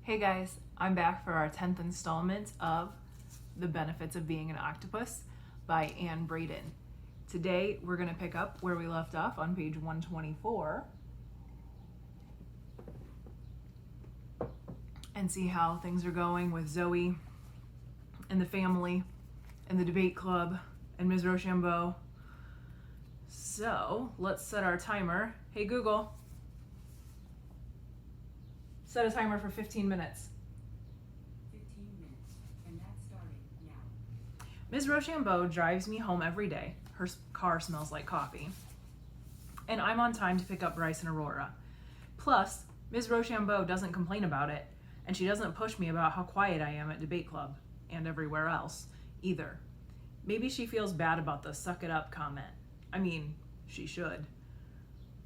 Hey guys, I'm back for our 10th installment of The Benefits of Being an Octopus by Anne Braden. Today we're going to pick up where we left off on page 124 and see how things are going with Zoe and the family and the debate club and Ms. Rochambeau. So let's set our timer. Hey Google, set a timer for 15 minutes. 15 minutes, and that's starting now. Ms. Rochambeau drives me home every day. Her car smells like coffee. And I'm on time to pick up Bryce and Aurora. Plus, Ms. Rochambeau doesn't complain about it, and she doesn't push me about how quiet I am at debate club, and everywhere else, either. Maybe she feels bad about the suck it up comment. I mean, she should.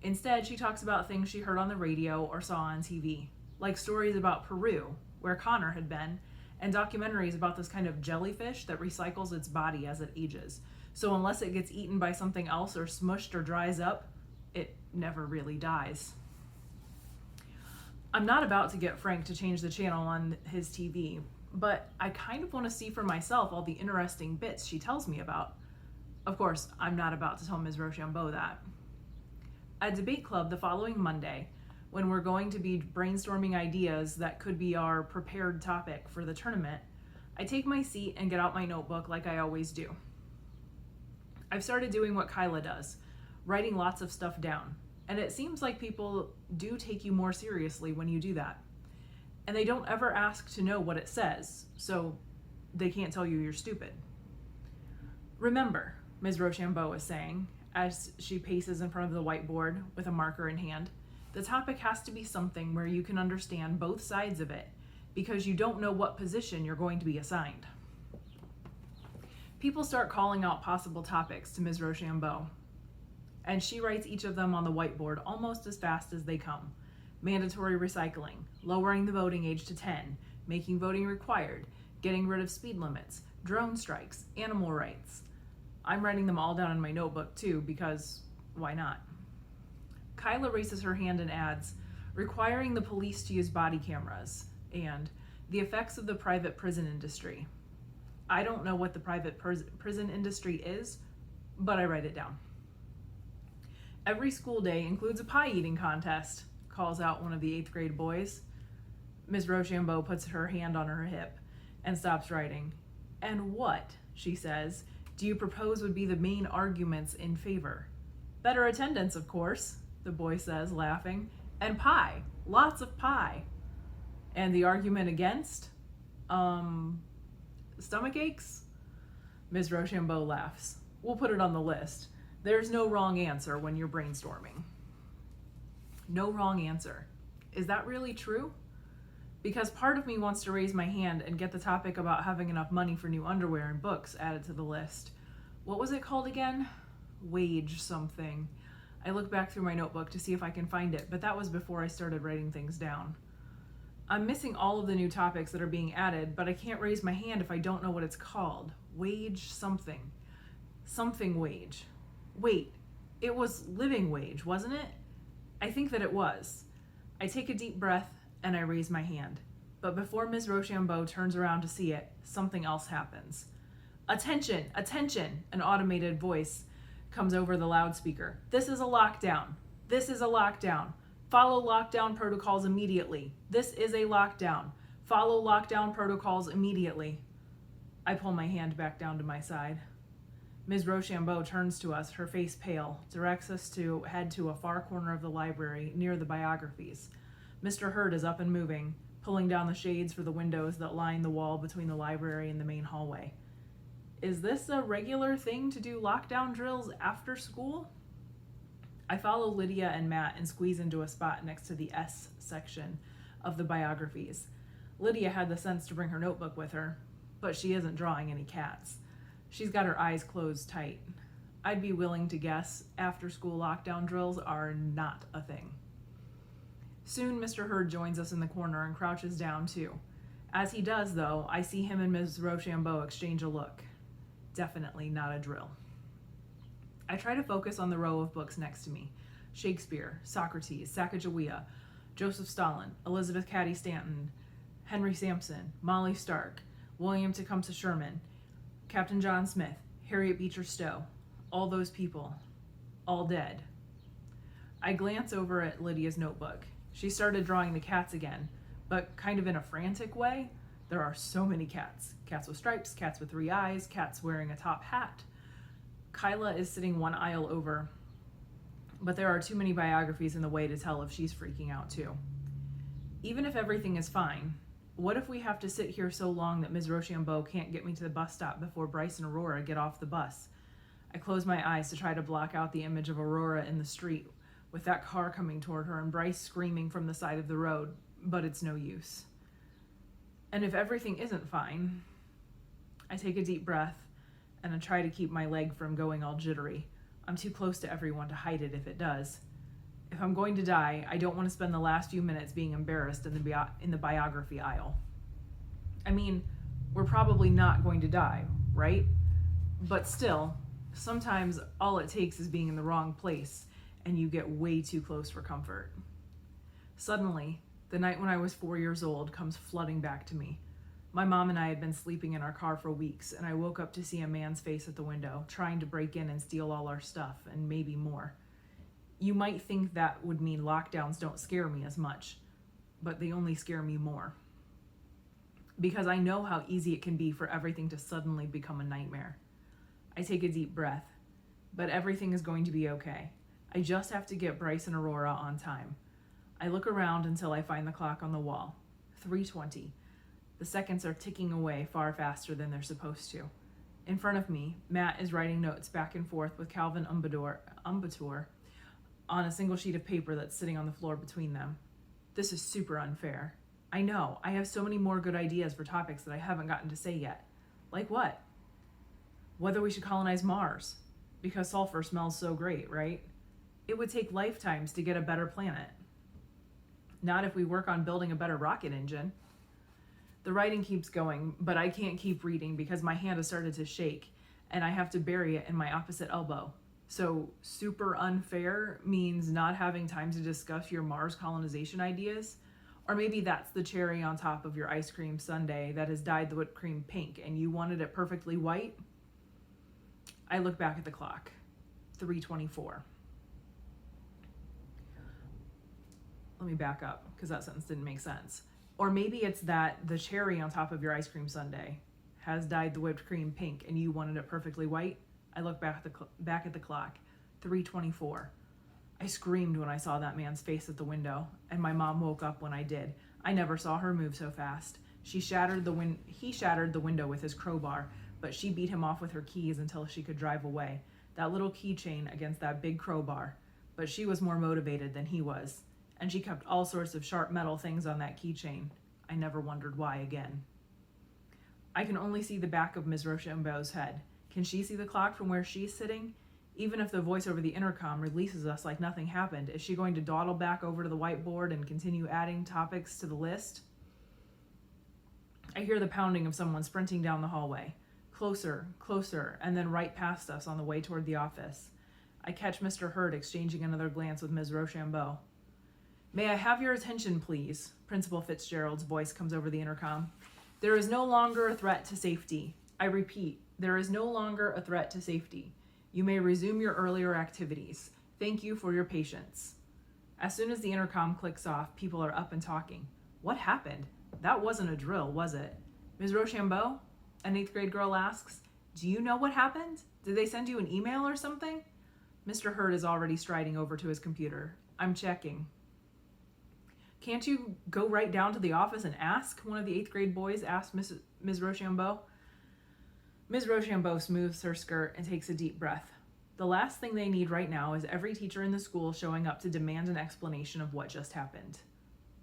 Instead, she talks about things she heard on the radio or saw on TV, like stories about Peru, where Connor had been, and documentaries about this kind of jellyfish that recycles its body as it ages. So unless it gets eaten by something else or smushed or dries up, it never really dies. I'm not about to get Frank to change the channel on his TV, but I kind of want to see for myself all the interesting bits she tells me about. Of course, I'm not about to tell Ms. Rochambeau that. At debate club the following Monday, when we're going to be brainstorming ideas that could be our prepared topic for the tournament, I take my seat and get out my notebook like I always do. I've started doing what Kyla does, writing lots of stuff down, and it seems like people do take you more seriously when you do that. And they don't ever ask to know what it says, so they can't tell you you're stupid. Remember, Ms. Rochambeau is saying, as she paces in front of the whiteboard with a marker in hand, the topic has to be something where you can understand both sides of it, because you don't know what position you're going to be assigned. People start calling out possible topics to Ms. Rochambeau, and she writes each of them on the whiteboard almost as fast as they come. Mandatory recycling, lowering the voting age to 10, making voting required, getting rid of speed limits, drone strikes, animal rights. I'm writing them all down in my notebook too, because why not? Kyla raises her hand and adds, requiring the police to use body cameras, and the effects of the private prison industry. I don't know what the private prison industry is, but I write it down. Every school day includes a pie eating contest, calls out one of the 8th grade boys. Ms. Rochambeau puts her hand on her hip and stops writing. And what, she says, do you propose would be the main arguments in favor? Better attendance, of course, the boy says, laughing, and pie, lots of pie. And the argument against? Stomach aches? Ms. Rochambeau laughs. We'll put it on the list. There's no wrong answer when you're brainstorming. No wrong answer. Is that really true? Because part of me wants to raise my hand and get the topic about having enough money for new underwear and books added to the list. What was it called again? Wage something. I look back through my notebook to see if I can find it, but that was before I started writing things down. I'm missing all of the new topics that are being added, but I can't raise my hand if I don't know what it's called. Wage something. Something wage. Wait, it was living wage, wasn't it? I think that it was. I take a deep breath and I raise my hand. But before Ms. Rochambeau turns around to see it, something else happens. Attention, attention, an automated voice comes over the loudspeaker. This is a lockdown. This is a lockdown. Follow lockdown protocols immediately. This is a lockdown. Follow lockdown protocols immediately. I pull my hand back down to my side. Ms. Rochambeau turns to us, her face pale, directs us to head to a far corner of the library near the biographies. Mr. Hurd is up and moving, pulling down the shades for the windows that line the wall between the library and the main hallway. Is this a regular thing to do lockdown drills after school? I follow Lydia and Matt and squeeze into a spot next to the S section of the biographies. Lydia had the sense to bring her notebook with her, but she isn't drawing any cats. She's got her eyes closed tight. I'd be willing to guess after-school lockdown drills are not a thing. Soon Mr. Hurd joins us in the corner and crouches down too. As he does, though, I see him and Ms. Rochambeau exchange a look. Definitely not a drill. I try to focus on the row of books next to me. Shakespeare, Socrates, Sacagawea, Joseph Stalin, Elizabeth Cady Stanton, Henry Sampson, Molly Stark, William Tecumseh Sherman, Captain John Smith, Harriet Beecher Stowe. All those people, all dead. I glance over at Lydia's notebook. She started drawing the cats again, but kind of in a frantic way. There are so many cats. Cats with stripes, cats with 3 eyes, cats wearing a top hat. Kyla is sitting one aisle over, but there are too many biographies in the way to tell if she's freaking out too. Even if everything is fine, what if we have to sit here so long that Ms. Rochambeau can't get me to the bus stop before Bryce and Aurora get off the bus? I close my eyes to try to block out the image of Aurora in the street with that car coming toward her and Bryce screaming from the side of the road, but it's no use. And if everything isn't fine, I take a deep breath and I try to keep my leg from going all jittery. I'm too close to everyone to hide it if it does. If I'm going to die, I don't want to spend the last few minutes being embarrassed in the biography aisle. I mean, we're probably not going to die, right? But still, sometimes all it takes is being in the wrong place and you get way too close for comfort. Suddenly, the night when I was 4 years old comes flooding back to me. My mom and I had been sleeping in our car for weeks, and I woke up to see a man's face at the window, trying to break in and steal all our stuff, and maybe more. You might think that would mean lockdowns don't scare me as much, but they only scare me more. Because I know how easy it can be for everything to suddenly become a nightmare. I take a deep breath, but everything is going to be okay. I just have to get Bryce and Aurora on time. I look around until I find the clock on the wall. 3:20. The seconds are ticking away far faster than they're supposed to. In front of me, Matt is writing notes back and forth with Calvin Umbator on a single sheet of paper that's sitting on the floor between them. This is super unfair. I know, I have so many more good ideas for topics that I haven't gotten to say yet. Like what? Whether we should colonize Mars, because sulfur smells so great, right? It would take lifetimes to get a better planet. Not if we work on building a better rocket engine. The writing keeps going, but I can't keep reading because my hand has started to shake and I have to bury it in my opposite elbow. So super unfair means not having time to discuss your Mars colonization ideas? Or maybe that's the cherry on top of your ice cream sundae that has dyed the whipped cream pink and you wanted it perfectly white? I look back at the clock. 3:24. Let me back up because that sentence didn't make sense. Or maybe it's that the cherry on top of your ice cream sundae has dyed the whipped cream pink and you wanted it perfectly white. I look back at the clock. 3:24. I screamed when I saw that man's face at the window, and my mom woke up when I did. I never saw her move so fast. He shattered the window with his crowbar, but she beat him off with her keys until she could drive away. That little keychain against that big crowbar. But she was more motivated than he was. And she kept all sorts of sharp metal things on that keychain. I never wondered why again. I can only see the back of Ms. Rochambeau's head. Can she see the clock from where she's sitting? Even if the voice over the intercom releases us like nothing happened, is she going to dawdle back over to the whiteboard and continue adding topics to the list? I hear the pounding of someone sprinting down the hallway. Closer, closer, and then right past us on the way toward the office. I catch Mr. Hurd exchanging another glance with Ms. Rochambeau. "May I have your attention, please?" Principal Fitzgerald's voice comes over the intercom. "There is no longer a threat to safety. I repeat, there is no longer a threat to safety. You may resume your earlier activities. Thank you for your patience." As soon as the intercom clicks off, people are up and talking. What happened? That wasn't a drill, was it? "Ms. Rochambeau?" An 8th grade girl asks. "Do you know what happened? Did they send you an email or something?" Mr. Hurd is already striding over to his computer. "I'm checking." "Can't you go right down to the office and ask?" one of the 8th grade boys asked Ms. Rochambeau. Ms. Rochambeau smooths her skirt and takes a deep breath. The last thing they need right now is every teacher in the school showing up to demand an explanation of what just happened.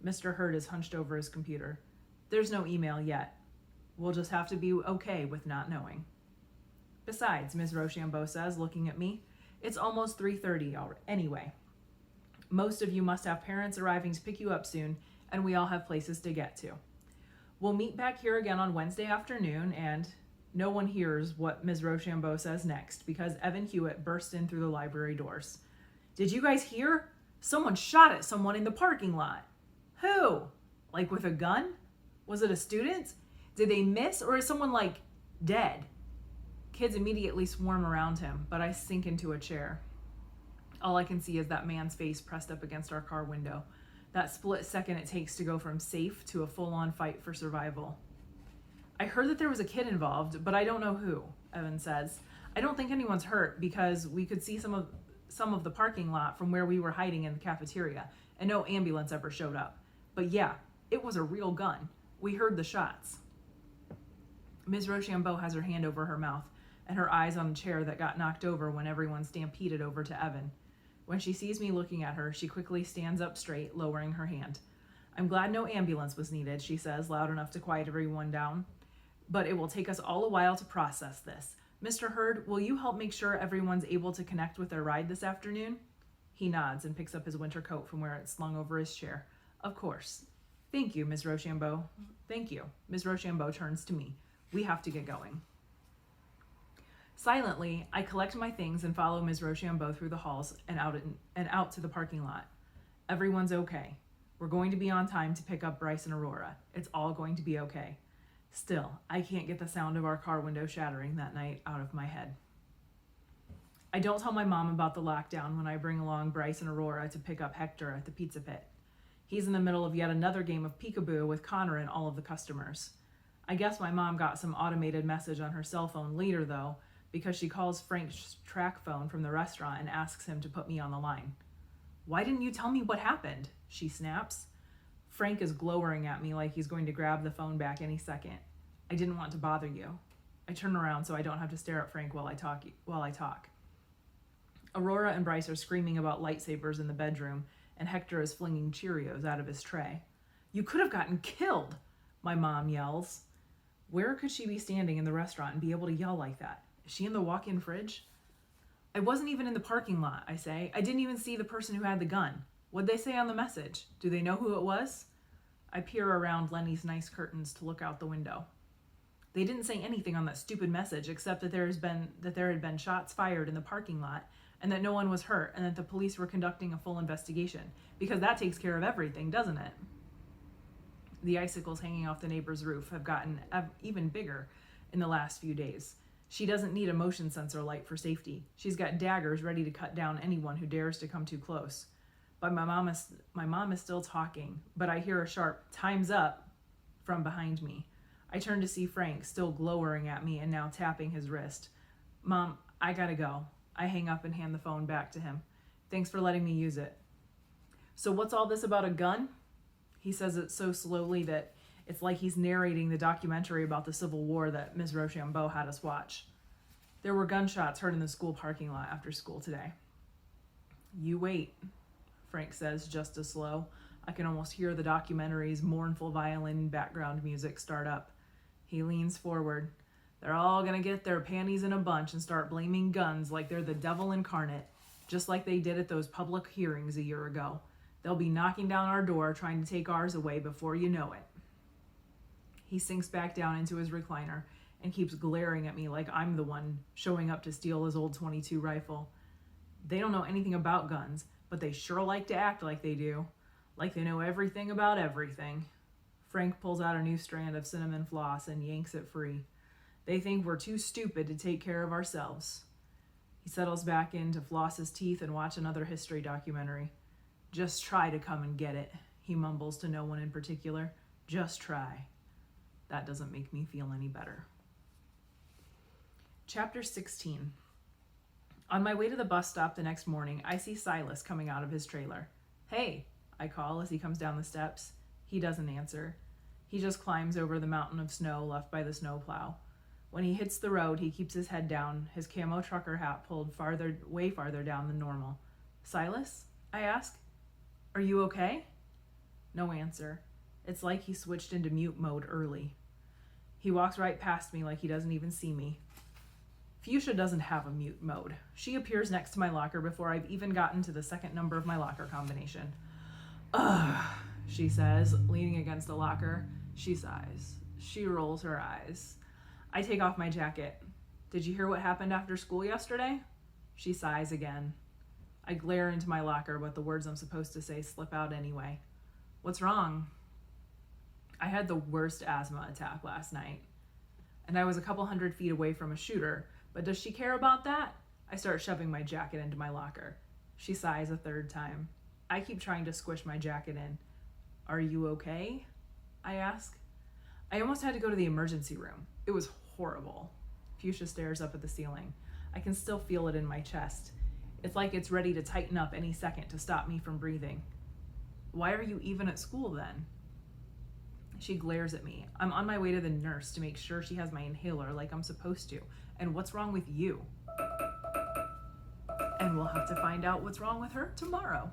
Mr. Hurd is hunched over his computer. "There's no email yet. We'll just have to be okay with not knowing." "Besides," Ms. Rochambeau says, looking at me, "it's almost 3:30 anyway. Most of you must have parents arriving to pick you up soon, and we all have places to get to. We'll meet back here again on Wednesday afternoon," and no one hears what Ms. Rochambeau says next because Evan Hewitt burst in through the library doors. "Did you guys hear? Someone shot at someone in the parking lot." "Who? Like with a gun?" Was it a student? Did they miss, or is someone like dead? Kids immediately swarm around him, but I sink into a chair. All I can see is that man's face pressed up against our car window. That split second it takes to go from safe to a full-on fight for survival. I heard that there was a kid involved, but I don't know who, Evan says. I don't think anyone's hurt because we could see some of the parking lot from where we were hiding in the cafeteria, and no ambulance ever showed up. But yeah, it was a real gun. We heard the shots. Ms. Rochambeau has her hand over her mouth and her eyes on the chair that got knocked over when everyone stampeded over to Evan. When she sees me looking at her, she quickly stands up straight, lowering her hand. I'm glad no ambulance was needed, she says, loud enough to quiet everyone down. But it will take us all a while to process this. Mr. Hurd, will you help make sure everyone's able to connect with their ride this afternoon? He nods and picks up his winter coat from where it's slung over his chair. Of course. Thank you, Ms. Rochambeau. Thank you. Ms. Rochambeau turns to me. We have to get going. Silently, I collect my things and follow Ms. Rochambeau through the halls and out to the parking lot. Everyone's okay. We're going to be on time to pick up Bryce and Aurora. It's all going to be okay. Still, I can't get the sound of our car window shattering that night out of my head. I don't tell my mom about the lockdown when I bring along Bryce and Aurora to pick up Hector at the pizza pit. He's in the middle of yet another game of peekaboo with Connor and all of the customers. I guess my mom got some automated message on her cell phone later, though, because she calls Frank's track phone from the restaurant and asks him to put me on the line. Why didn't you tell me what happened? She snaps. Frank is glowering at me like he's going to grab the phone back any second. I didn't want to bother you. I turn around so I don't have to stare at Frank while I talk. Aurora and Bryce are screaming about lightsabers in the bedroom, and Hector is flinging Cheerios out of his tray. You could have gotten killed, my mom yells. Where could she be standing in the restaurant and be able to yell like that? Is she in the walk-in fridge? I wasn't even in the parking lot, I say. I didn't even see the person who had the gun. What'd they say on the message? Do they know who it was? I peer around Lenny's nice curtains to look out the window. They didn't say anything on that stupid message except that there had been shots fired in the parking lot and that no one was hurt and that the police were conducting a full investigation, because that takes care of everything, doesn't it? The icicles hanging off the neighbor's roof have gotten even bigger in the last few days. She doesn't need a motion sensor light for safety. She's got daggers ready to cut down anyone who dares to come too close. But my mom is still talking, but I hear a sharp "time's up" from behind me. I turn to see Frank, still glowering at me and now tapping his wrist. Mom, I gotta go. I hang up and hand the phone back to him. Thanks for letting me use it. So what's all this about a gun? He says it so slowly that it's like he's narrating the documentary about the Civil War that Ms. Rochambeau had us watch. There were gunshots heard in the school parking lot after school today. You wait, Frank says just as slow. I can almost hear the documentary's mournful violin background music start up. He leans forward. They're all gonna get their panties in a bunch and start blaming guns like they're the devil incarnate, just like they did at those public hearings a year ago. They'll be knocking down our door trying to take ours away before you know it. He sinks back down into his recliner and keeps glaring at me like I'm the one showing up to steal his old .22 rifle. They don't know anything about guns, but they sure like to act like they do. Like they know everything about everything. Frank pulls out a new strand of cinnamon floss and yanks it free. They think we're too stupid to take care of ourselves. He settles back in to floss his teeth and watch another history documentary. Just try to come and get it, he mumbles to no one in particular. Just try. That doesn't make me feel any better. Chapter 16. On my way to the bus stop the next morning, I see Silas coming out of his trailer. Hey, I call as he comes down the steps. He doesn't answer. He just climbs over the mountain of snow left by the snowplow. When he hits the road, he keeps his head down, his camo trucker hat pulled way farther down than normal. Silas? I ask. Are you okay? No answer. It's like he switched into mute mode early. He walks right past me like he doesn't even see me. Fuchsia doesn't have a mute mode. She appears next to my locker before I've even gotten to the second number of my locker combination. Ugh, she says, leaning against the locker. She sighs. She rolls her eyes. I take off my jacket. Did you hear what happened after school yesterday? She sighs again. I glare into my locker, but the words I'm supposed to say slip out anyway. What's wrong? I I had the worst asthma attack last night. And I was a couple 100 feet away from a shooter, but does she care about that? I start shoving my jacket into my locker. She sighs a third time. I keep trying to squish my jacket in. Are you okay? I ask. I almost had to go to the emergency room. It was horrible. Fuchsia stares up at the ceiling. I can still feel it in my chest. It's like it's ready to tighten up any second to stop me from breathing. Why are you even at school then? She glares at me. I'm on my way to the nurse to make sure she has my inhaler like I'm supposed to. And what's wrong with you? And we'll have to find out what's wrong with her tomorrow.